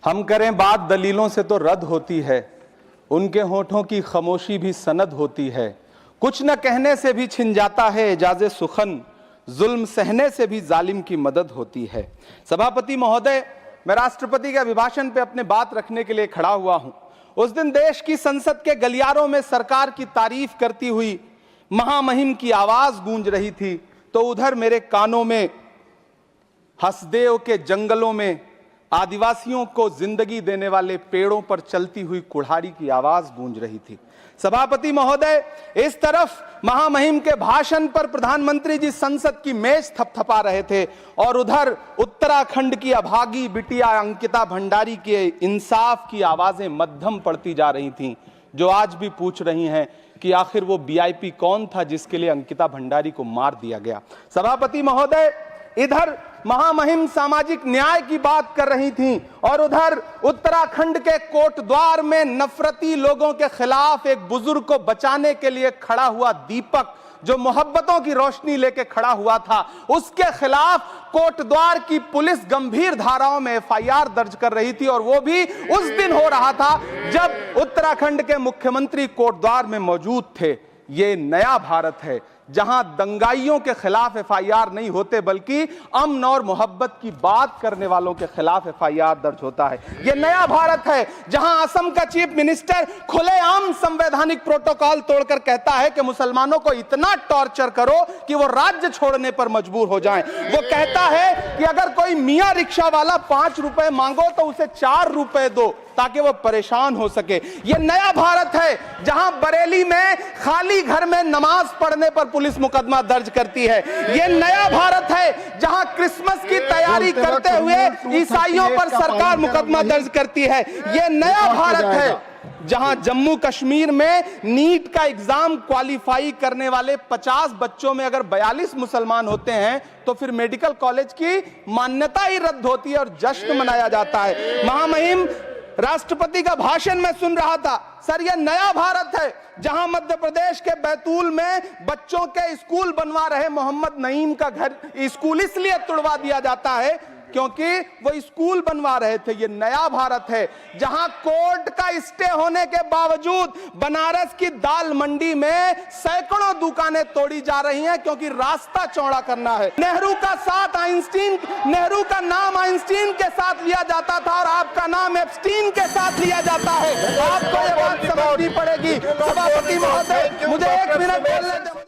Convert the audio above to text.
हम करें बात दलीलों से तो रद्द होती है, उनके होठों की खामोशी भी सनद होती है। कुछ न कहने से भी छिन जाता है एजाज़े सुखन, जुल्म सहने से भी जालिम की मदद होती है। सभापति महोदय, मैं राष्ट्रपति के अभिभाषण पे अपने बात रखने के लिए खड़ा हुआ हूं। उस दिन देश की संसद के गलियारों में सरकार की तारीफ करती हुई महामहिम की आवाज गूंज रही थी, तो उधर मेरे कानों में हसदेव के जंगलों में आदिवासियों को जिंदगी देने वाले पेड़ों पर चलती हुई कुल्हाड़ी की आवाज गूंज रही थी। सभापति महोदय, इस तरफ महामहिम के भाषण पर प्रधानमंत्री जी संसद की मेज थपथपा रहे थे और उधर उत्तराखंड की अभागी बिटिया अंकिता भंडारी के इंसाफ की आवाजें मध्यम पड़ती जा रही थीं, जो आज भी पूछ रही हैं कि आखिर वो वीआईपी कौन था जिसके लिए अंकिता भंडारी को मार दिया गया। सभापति महोदय, इधर महामहिम सामाजिक न्याय की बात कर रही थीं और उधर उत्तराखंड के कोटद्वार में नफरती लोगों के खिलाफ एक बुजुर्ग को बचाने के लिए खड़ा हुआ दीपक, जो मोहब्बतों की रोशनी लेके खड़ा हुआ था, उसके खिलाफ कोटद्वार की पुलिस गंभीर धाराओं में एफआईआर दर्ज कर रही थी। और वो भी उस दिन हो रहा था जब उत्तराखंड के मुख्यमंत्री कोटद्वार में मौजूद थे। ये नया भारत है जहां दंगाइयों के खिलाफ एफआईआर नहीं होते, बल्कि अमन और मोहब्बत की बात करने वालों के खिलाफ एफआईआर दर्ज होता है। यह नया भारत है जहां असम का चीफ मिनिस्टर खुलेआम संवैधानिक प्रोटोकॉल तोड़कर कहता है कि मुसलमानों को इतना टॉर्चर करो कि वो राज्य छोड़ने पर मजबूर हो जाएं। वो कहता है कि अगर कोई मियां रिक्शा वाला 5 रुपए मांगो तो उसे 4 रुपए दो ताकि वो परेशान हो सके। ये नया भारत है जहां बरेली में खाली घर में नमाज पढ़ने पर पुलिस मुकदमा दर्ज करती है। ये नया भारत है जहां क्रिसमस की तैयारी करते हुए ईसाइयों पर सरकार मुकदमा दर्ज करती है। ये नया भारत है जहां जम्मू कश्मीर में नीट का एग्जाम क्वालिफाई करने वाले 50 बच्चों में अगर 42 मुसलमान होते हैं तो फिर मेडिकल कॉलेज की मान्यता ही रद्द होती है और जश्न मनाया जाता है। महामहिम राष्ट्रपति का भाषण में सुन रहा था। सर, यह नया भारत है जहां मध्य प्रदेश के बैतूल में बच्चों के स्कूल बनवा रहे मोहम्मद नईम का घर स्कूल इसलिए तुड़वा दिया जाता है क्योंकि वो स्कूल बनवा रहे थे। ये नया भारत है जहां कोर्ट का स्टे होने के बावजूद बनारस की दाल मंडी में सैकड़ों दुकानें तोड़ी जा रही हैं क्योंकि रास्ता चौड़ा करना है। नेहरू का नाम आइंस्टीन के साथ लिया जाता था और आपका नाम एप्स्टीन के साथ लिया जाता है। आपको ये बात समझनी पड़ेगी। सभापति महोदय, मुझे 1 मिनट बोलने दें।